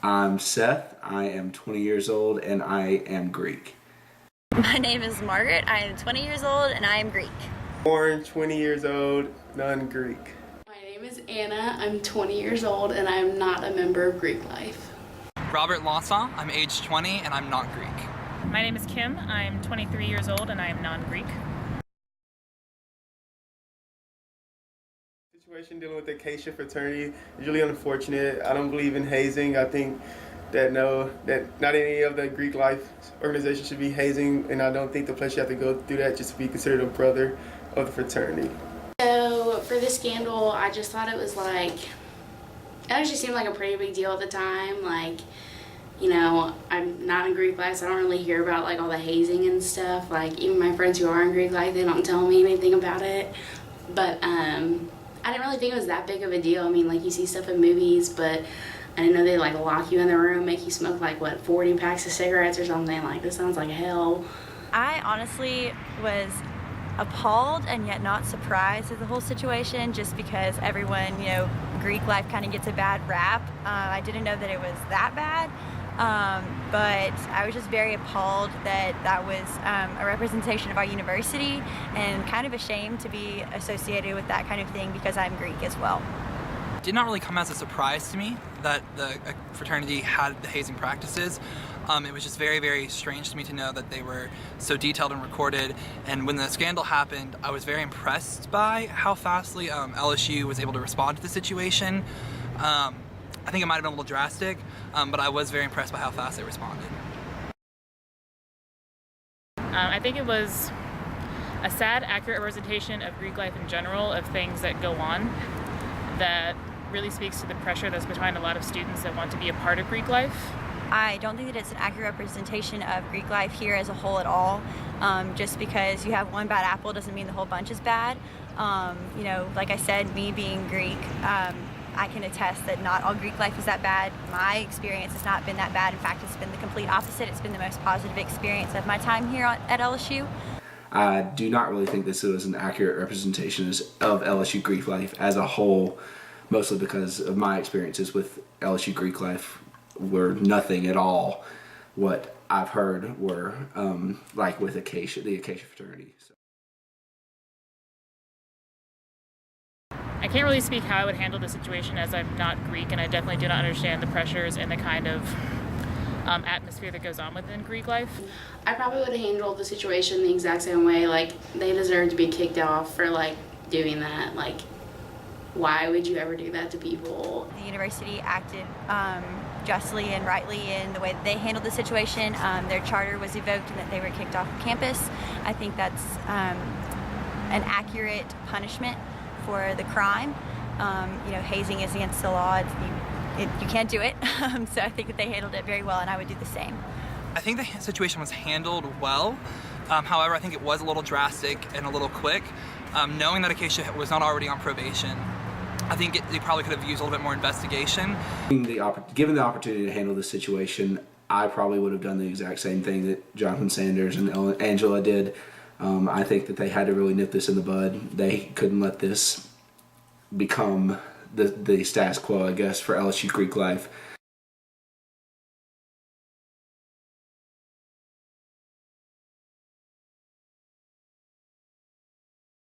I'm Seth, I am 20 years old, and I am Greek. My name is Margaret, I am 20 years old, and I am Greek. Born 20 years old, non-Greek. My name is Anna, I'm 20 years old, and I am not a member of Greek life. Robert Lawson, I'm age 20, and I'm not Greek. My name is Kim, I'm 23 years old, and I am non-Greek. Situation dealing with the Acacia fraternity is really unfortunate. I don't believe in hazing. I think that not any of the Greek life organizations should be hazing, and I don't think the place you have to go through that just to be considered a brother of the fraternity. So for this scandal, I just thought it was like, it actually seemed like a pretty big deal at the time. Like, you know, I'm not in Greek life, so I don't really hear about like all the hazing and stuff. Like even my friends who are in Greek life, they don't tell me anything about it. But I didn't really think it was that big of a deal. I mean, like you see stuff in movies, but I didn't know they like lock you in the room, make you smoke like what 40 packs of cigarettes or something. Like this sounds like hell. I honestly was appalled and yet not surprised at the whole situation, just because everyone, you know, Greek life kind of gets a bad rap. I didn't know that it was that bad, but I was just very appalled that that was a representation of our university, and kind of ashamed to be associated with that kind of thing because I'm Greek as well. It did not really come as a surprise to me that the fraternity had the hazing practices. It was just very, very strange to me to know that they were so detailed and recorded. And when the scandal happened, I was very impressed by how fastly LSU was able to respond to the situation. I think it might have been a little drastic, but I was very impressed by how fast they responded. I think it was a sad, accurate representation of Greek life in general, of things that go on, that really speaks to the pressure that's behind a lot of students that want to be a part of Greek life. I don't think that it's an accurate representation of Greek life here as a whole at all. Just because you have one bad apple doesn't mean the whole bunch is bad. You know, like I said, me being Greek, I can attest that not all Greek life is that bad. My experience has not been that bad. In fact, it's been the complete opposite. It's been the most positive experience of my time here at LSU. I do not really think this was an accurate representation of LSU Greek life as a whole, mostly because of my experiences with LSU Greek life were nothing at all what I've heard were like with Acacia, the Acacia fraternity. So. I can't really speak how I would handle the situation, as I'm not Greek, and I definitely do not understand the pressures and the kind of atmosphere that goes on within Greek life. I probably would have handled the situation the exact same way. Like they deserve to be kicked off for like doing that. Like why would you ever do that to people? The university acted justly and rightly in the way that they handled the situation. Their charter was evoked and that they were kicked off campus. I think that's an accurate punishment for the crime. You know, hazing is against the law. You can't do it. So I think that they handled it very well, and I would do the same. I think the situation was handled well. However, I think it was a little drastic and a little quick. Knowing that Acacia was not already on probation, I think they probably could have used a little bit more investigation. Given the opportunity to handle this situation, I probably would have done the exact same thing that Jonathan Sanders and Angela did. I think that they had to really nip this in the bud. They couldn't let this become the status quo, I guess, for LSU Greek life.